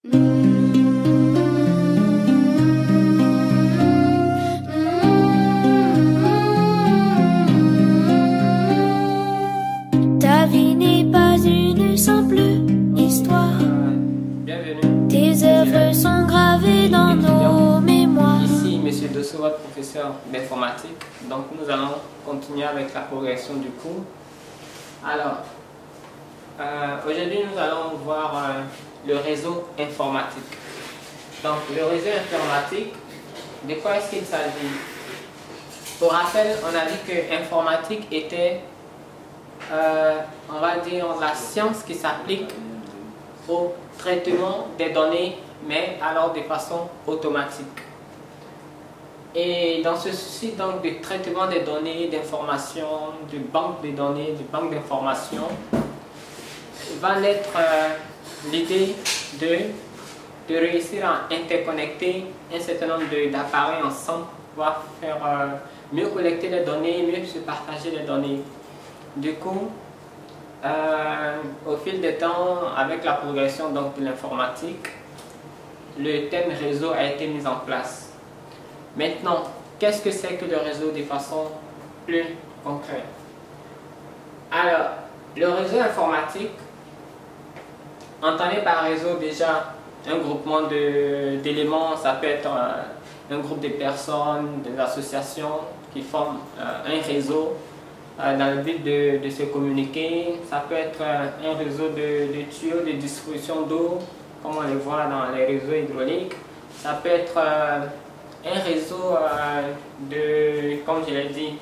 Ta vie n'est pas une simple histoire. Bienvenue. Tes œuvres sont gravées dans nos mémoires. Ici, Monsieur Dosso, votre professeur d'informatique. Donc, nous allons continuer avec la progression du cours. Alors, aujourd'hui, nous allons voir le réseau informatique. Donc, le réseau informatique, de quoi est-ce qu'il s'agit? Pour rappel, on a dit que informatique était, on va dire, la science qui s'applique au traitement des données, mais alors de façon automatique. Et dans ce souci donc de traitement des données, d'information, de banque de données, de banque d'information, va naître l'idée de réussir à interconnecter un certain nombre d'appareils ensemble pour pouvoir faire mieux collecter les données, mieux se partager les données. Du coup, au fil du temps, avec la progression donc, de l'informatique, le thème réseau a été mis en place. Maintenant, qu'est-ce que c'est que le réseau de façon plus concrète? Alors, le réseau informatique, entendez par réseau déjà un groupement d'éléments, ça peut être un groupe de personnes, des associations qui forment un réseau dans le but de se communiquer. Ça peut être un réseau de tuyaux de distribution d'eau, comme on les voit dans les réseaux hydrauliques. Ça peut être un réseau comme je l'ai dit,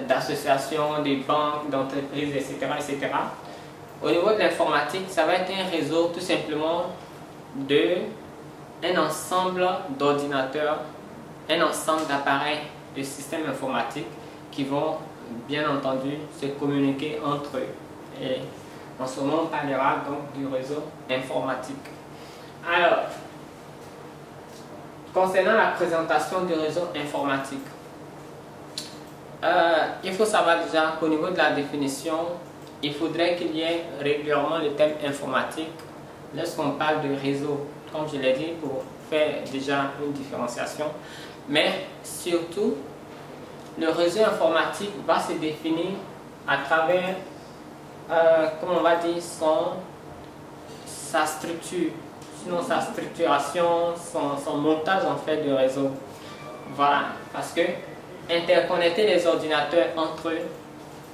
d'associations, des banques, d'entreprises, etc., etc. Au niveau de l'informatique, ça va être un réseau tout simplement d'un ensemble d'ordinateurs, un ensemble d'appareils de systèmes informatiques qui vont bien entendu se communiquer entre eux. Et en ce moment, on parlera donc du réseau informatique. Alors, concernant la présentation du réseau informatique, il faut savoir déjà qu'au niveau de la définition, il faudrait qu'il y ait régulièrement le thème informatique lorsqu'on parle de réseau, comme je l'ai dit, pour faire déjà une différenciation. Mais surtout, le réseau informatique va se définir à travers, comment on va dire, sa structure, sinon sa structuration, son montage en fait de réseau. Voilà, parce que interconnecter les ordinateurs entre eux,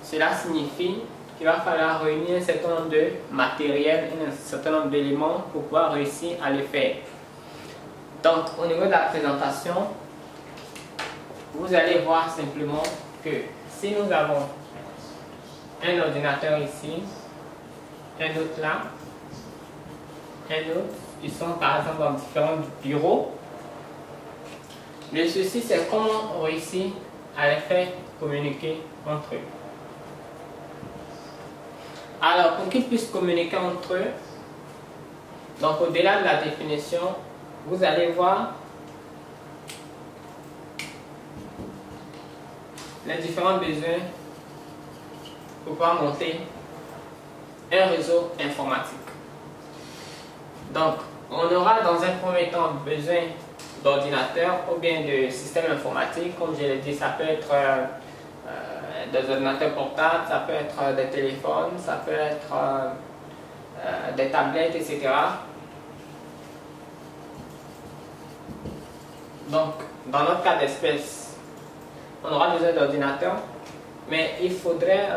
cela signifie qu'il va falloir réunir un certain nombre de matériel, un certain nombre d'éléments pour pouvoir réussir à le faire. Donc, au niveau de la présentation, vous allez voir simplement que si nous avons un ordinateur ici, un autre là, un autre, ils sont par exemple dans différents bureaux. Le souci, c'est comment on réussit à les faire communiquer entre eux. Alors, pour qu'ils puissent communiquer entre eux, donc au-delà de la définition, vous allez voir les différents besoins pour pouvoir monter un réseau informatique. Donc, on aura dans un premier temps besoin d'ordinateurs ou bien de systèmes informatiques. Comme je l'ai dit, ça peut être des ordinateurs portables, ça peut être des téléphones, ça peut être des tablettes, etc. Donc, dans notre cas d'espèce, on aura besoin d'ordinateurs, mais il faudrait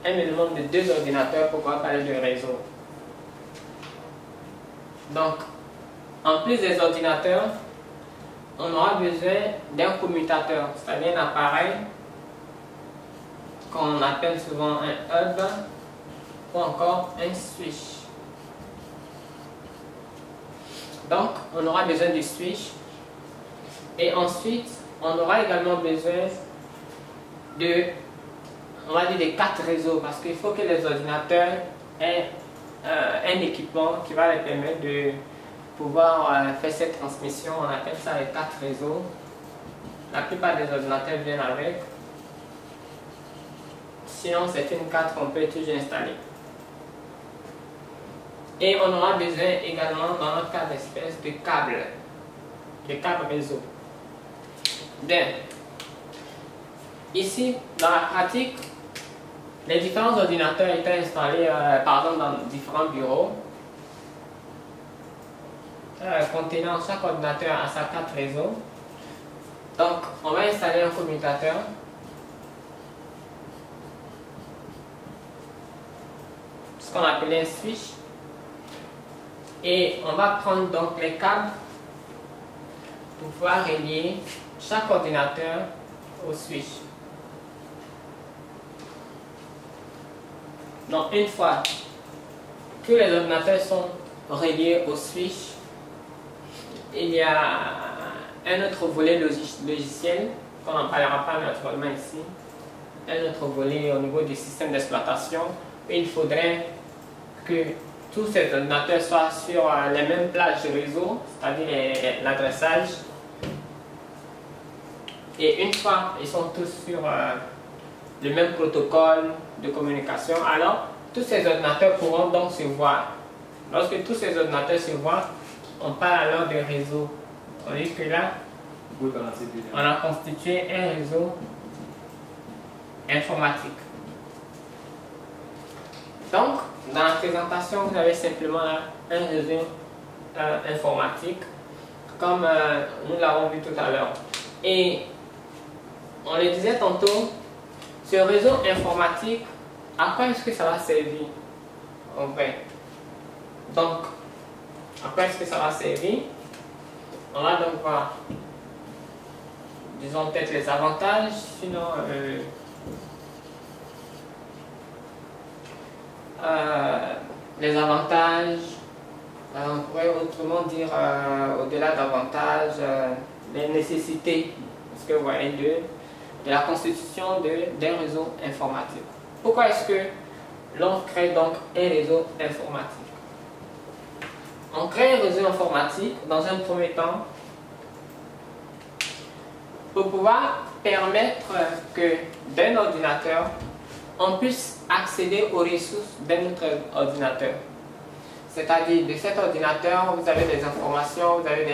un minimum de 2 ordinateurs pour pouvoir parler de réseau. Donc, en plus des ordinateurs, on aura besoin d'un commutateur, c'est-à-dire un appareil qu'on appelle souvent un hub ou encore un switch. Donc, on aura besoin du switch et ensuite, on aura également besoin de, on va dire, des 4 réseaux parce qu'il faut que les ordinateurs aient un équipement qui va les permettre de pouvoir faire cette transmission. On appelle ça les 4 réseaux. La plupart des ordinateurs viennent avec. Sinon, c'est une carte qu'on peut toujours installer. Et on aura besoin également, dans notre cas d'espèce, de câbles réseau. Bien. Ici, dans la pratique, les différents ordinateurs étaient installés, par exemple, dans différents bureaux, contenant chaque ordinateur à sa carte réseau. Donc, on va installer un commutateur. Ce qu'on appelait un switch. Et on va prendre donc les câbles pour pouvoir relier chaque ordinateur au switch. Donc, une fois que les ordinateurs sont reliés au switch, il y a un autre volet logiciel, qu'on n'en parlera pas naturellement ici, un autre volet au niveau du système d'exploitation. Il faudrait que tous ces ordinateurs soient sur les mêmes plages de réseau, c'est-à-dire l'adressage. Et une fois ils sont tous sur le même protocole de communication, alors tous ces ordinateurs pourront donc se voir. Lorsque tous ces ordinateurs se voient, on parle alors de réseau. On dit que là, on a constitué un réseau informatique. Donc, dans la présentation, vous avez simplement là un réseau informatique, comme nous l'avons vu tout à l'heure. Et on le disait tantôt, ce réseau informatique, à quoi est-ce que ça va servir en vrai? Donc, à quoi est-ce que ça va servir? On va donc voir, disons peut-être les avantages, sinon les avantages, on pourrait autrement dire au-delà d'avantages, les nécessités, parce que vous voyez, de la constitution d'un réseau informatique. Pourquoi est-ce que l'on crée donc un réseau informatique? On crée un réseau informatique dans un premier temps pour pouvoir permettre que d'un ordinateur, on puisse accéder aux ressources d'un autre ordinateur. C'est-à-dire, de cet ordinateur, vous avez des informations, vous avez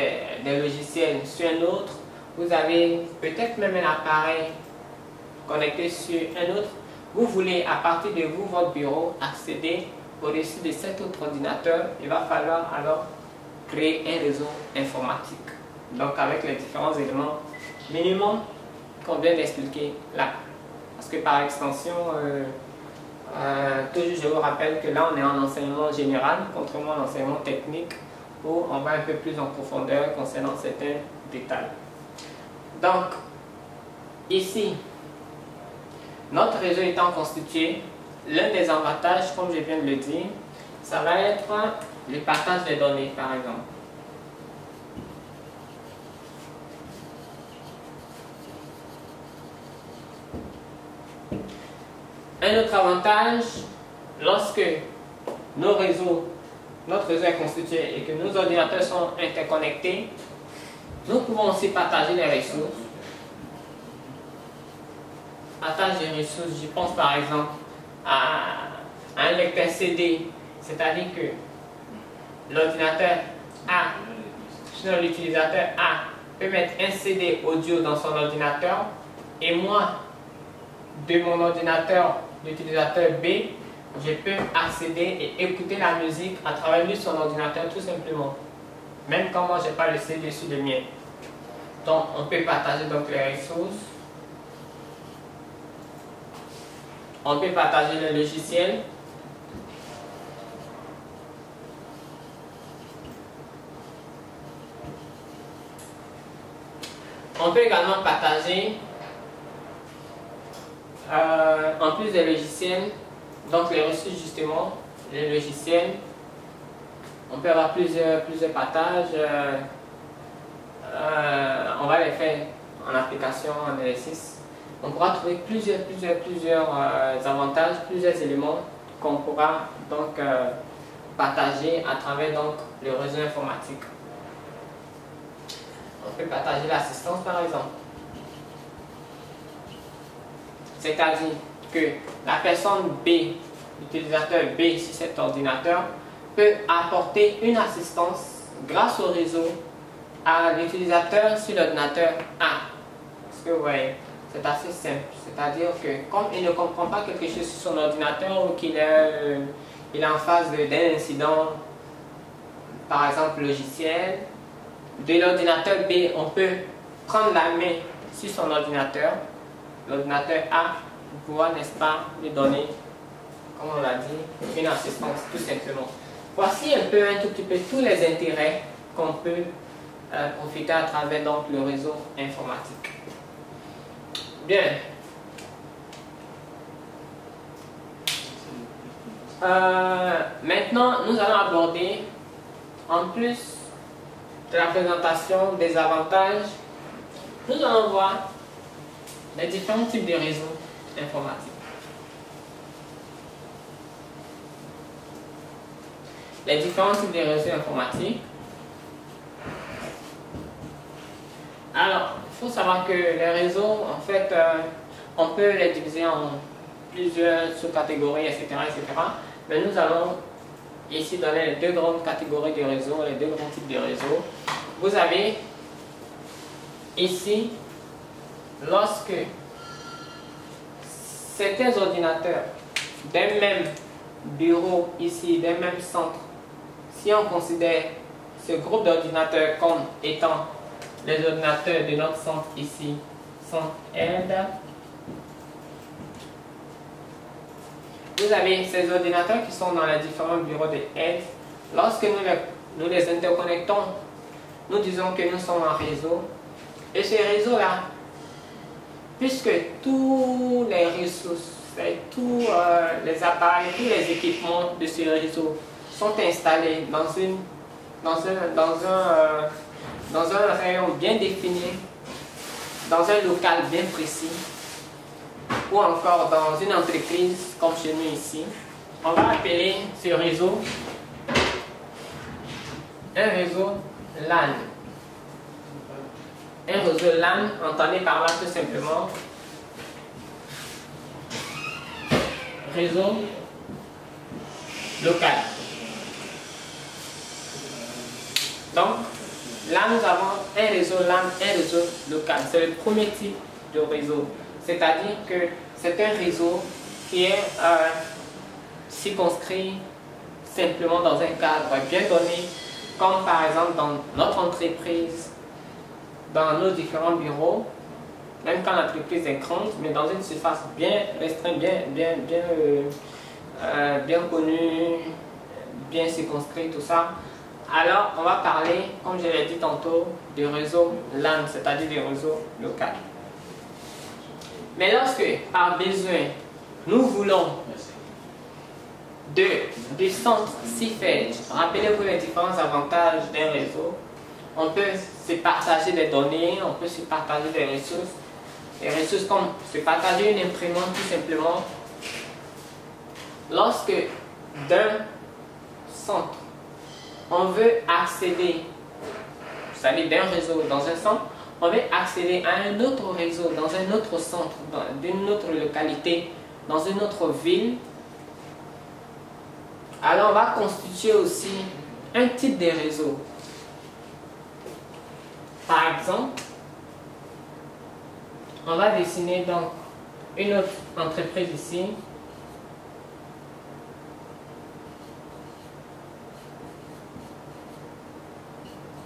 des logiciels sur un autre, vous avez peut-être même un appareil connecté sur un autre. Vous voulez, à partir de vous, votre bureau, accéder au-dessus de cet autre ordinateur. Il va falloir alors créer un réseau informatique. Donc, avec les différents éléments minimum qu'on vient d'expliquer là. Parce que par extension, toujours je vous rappelle que là on est en enseignement général, contrairement à l'enseignement technique où on va un peu plus en profondeur concernant certains détails. Donc, ici, notre réseau étant constitué, l'un des avantages, comme je viens de le dire, ça va être le partage des données par exemple. Un autre avantage, lorsque notre réseau est constitué et que nos ordinateurs sont interconnectés, nous pouvons aussi partager les ressources. Partage des ressources, je pense par exemple à un lecteur CD, c'est-à-dire que l'ordinateur A, sinon l'utilisateur A, peut mettre un CD audio dans son ordinateur et moi, de mon ordinateur, l'utilisateur B, je peux accéder et écouter la musique à travers lui son ordinateur tout simplement. Même quand moi je n'ai pas le CD sur le mien. Donc on peut partager donc les ressources. On peut partager le logiciel. On peut également partager en plus des logiciels, donc les ressources justement, les logiciels, on peut avoir plusieurs partages, on va les faire en application, en exercice. On pourra trouver plusieurs avantages, plusieurs éléments qu'on pourra donc partager à travers donc le réseau informatique. On peut partager l'assistance par exemple. C'est-à-dire que la personne B, l'utilisateur B sur cet ordinateur, peut apporter une assistance grâce au réseau à l'utilisateur sur l'ordinateur A. Parce que vous voyez, c'est assez simple. C'est-à-dire que comme il ne comprend pas quelque chose sur son ordinateur ou qu'il est en phase d'un incident, par exemple logiciel, de l'ordinateur B, on peut prendre la main sur son ordinateur, l'ordinateur A, pour pouvoir, n'est-ce pas, lui donner, comme on l'a dit, une assistance, tout simplement. Voici un tout petit peu tous les intérêts qu'on peut profiter à travers donc, le réseau informatique. Bien. Maintenant, nous allons aborder, en plus de la présentation des avantages, nous allons voir les différents types de réseaux informatiques. Les différents types de réseaux informatiques. Alors, il faut savoir que les réseaux, en fait, on peut les diviser en plusieurs sous-catégories, etc., etc. Mais nous allons ici donner les deux grandes catégories de réseaux, les deux grands types de réseaux. Vous avez ici, lorsque certains ordinateurs d'un même bureau ici, d'un même centre, si on considère ce groupe d'ordinateurs comme étant les ordinateurs de notre centre ici, centre aide, vous avez ces ordinateurs qui sont dans les différents bureaux de aide. Lorsque nous les interconnectons, nous disons que nous sommes en réseau. Et ce réseau-là, puisque tous les ressources, tous les appareils, tous les équipements de ce réseau sont installés dans un rayon bien défini, dans un local bien précis, ou encore dans une entreprise comme chez nous ici, on va appeler ce réseau un réseau LAN. Un réseau LAN, entendez par là tout simplement réseau local. Donc, là nous avons un réseau LAN, un réseau local. C'est le premier type de réseau. C'est-à-dire que c'est un réseau qui est circonscrit simplement dans un cadre bien donné, comme par exemple dans notre entreprise, dans nos différents bureaux, même quand l'entreprise est grande, mais dans une surface bien restreinte, bien connue, bien circonscrite, tout ça. Alors, on va parler, comme je l'ai dit tantôt, du réseau LAN, c'est-à-dire du réseau local. Mais lorsque, par besoin, nous voulons du centre si faible, rappelez-vous les différents avantages d'un réseau. On peut se partager des données, on peut se partager des ressources. Les ressources comme se partager une imprimante tout simplement. Lorsque d'un centre, on veut accéder, c'est-à-dire d'un réseau dans un centre, on veut accéder à un autre réseau, dans un autre centre, dans une autre localité, dans une autre ville, alors on va constituer aussi un type de réseau. Par exemple, on va dessiner donc une autre entreprise ici.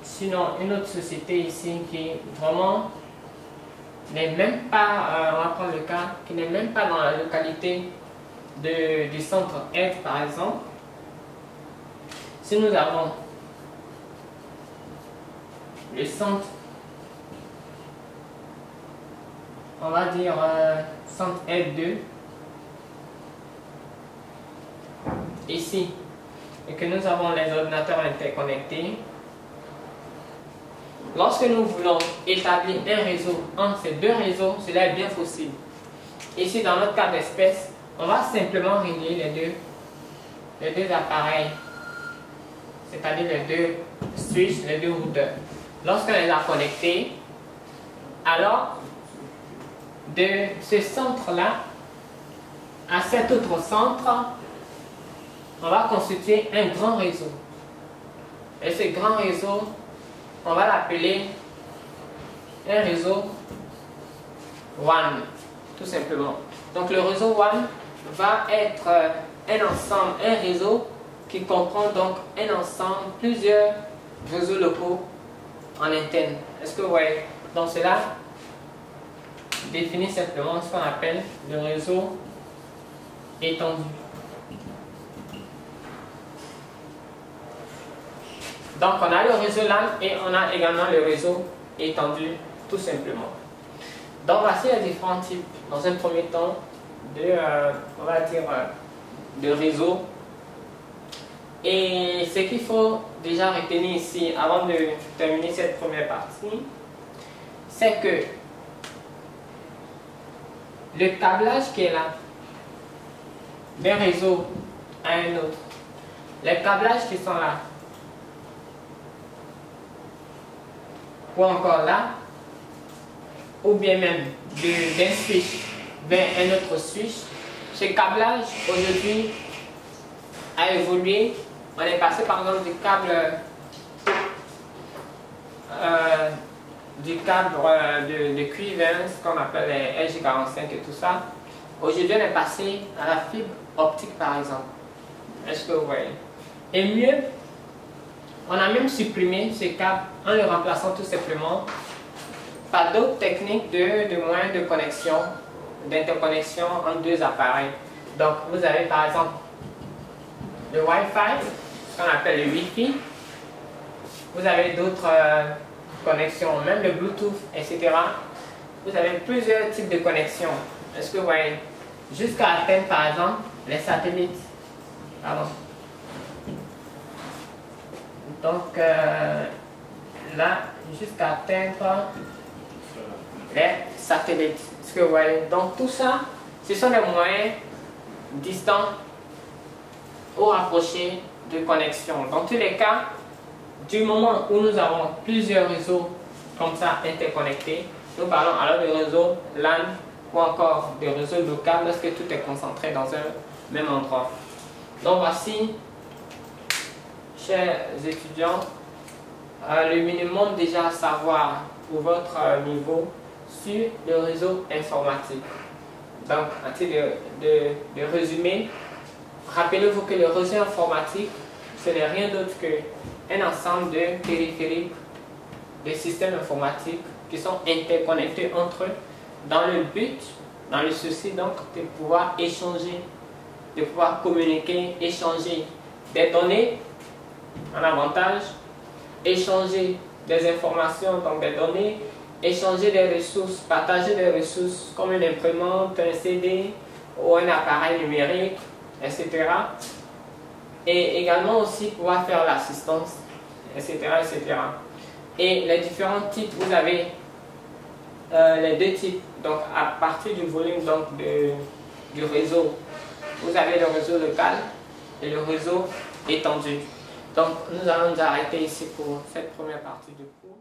Sinon, une autre société ici qui vraiment n'est même pas, on va prendre le cas, qui n'est même pas dans la localité du centre aide par exemple. Si nous avons le centre, on va dire centre aide 2, ici, et que nous avons les ordinateurs interconnectés, lorsque nous voulons établir un réseau entre ces deux réseaux, cela est bien possible. Ici, dans notre cas d'espèce, on va simplement relier les deux appareils, c'est-à-dire les deux switches, les deux routeurs. Lorsqu'on les a connectés, alors de ce centre-là à cet autre centre, on va constituer un grand réseau. Et ce grand réseau, on va l'appeler un réseau WAN, tout simplement. Donc le réseau WAN va être un ensemble, un réseau qui comprend donc un ensemble, plusieurs réseaux locaux en interne. Est-ce que vous voyez? Donc cela définit simplement ce qu'on appelle le réseau étendu. Donc on a le réseau LAN et on a également le réseau étendu, tout simplement. Donc voici les différents types, dans un premier temps, on va dire, de réseau. Et ce qu'il faut déjà retenir ici, avant de terminer cette première partie, c'est que le câblage qui est là, d'un réseau à un autre, les câblages qui sont là, ou encore là, ou bien même d'un switch vers un autre switch, ce câblage aujourd'hui a évolué. On est passé par exemple du câble de cuivre, ce qu'on appelle les RJ45 et tout ça. Aujourd'hui on est passé à la fibre optique par exemple. Est-ce que vous voyez? Et mieux, on a même supprimé ce câble en le remplaçant tout simplement par d'autres techniques de moyens de connexion, d'interconnexion entre deux appareils. Donc vous avez par exemple le Wi-Fi, ce qu'on appelle le Wi-Fi. Vous avez d'autres connexions, même le Bluetooth, etc. Vous avez plusieurs types de connexions. Est-ce que vous voyez? Jusqu'à atteindre par exemple les satellites. Pardon. Donc là, jusqu'à atteindre les satellites. Est-ce que vous voyez? Donc tout ça, ce sont des moyens distants ou rapprochés de connexion. Dans tous les cas, du moment où nous avons plusieurs réseaux comme ça interconnectés, nous parlons alors de réseaux LAN ou encore de réseaux locaux lorsque tout est concentré dans un même endroit. Donc voici, chers étudiants, le minimum déjà à savoir pour votre niveau sur le réseau informatique. Donc, à titre de résumé, rappelez-vous que le réseau informatique, ce n'est rien d'autre qu'un ensemble de périphériques, de systèmes informatiques qui sont interconnectés entre eux dans le souci donc de pouvoir échanger, de pouvoir communiquer, échanger des données en avantage, échanger des informations, donc des données, échanger des ressources, partager des ressources comme une imprimante, un CD ou un appareil numérique, etc. Et également aussi pouvoir faire l'assistance, etc., etc. Et les différents types, vous avez les deux types, donc à partir du volume donc, du réseau, vous avez le réseau local et le réseau étendu. Donc nous allons nous arrêter ici pour cette première partie du cours.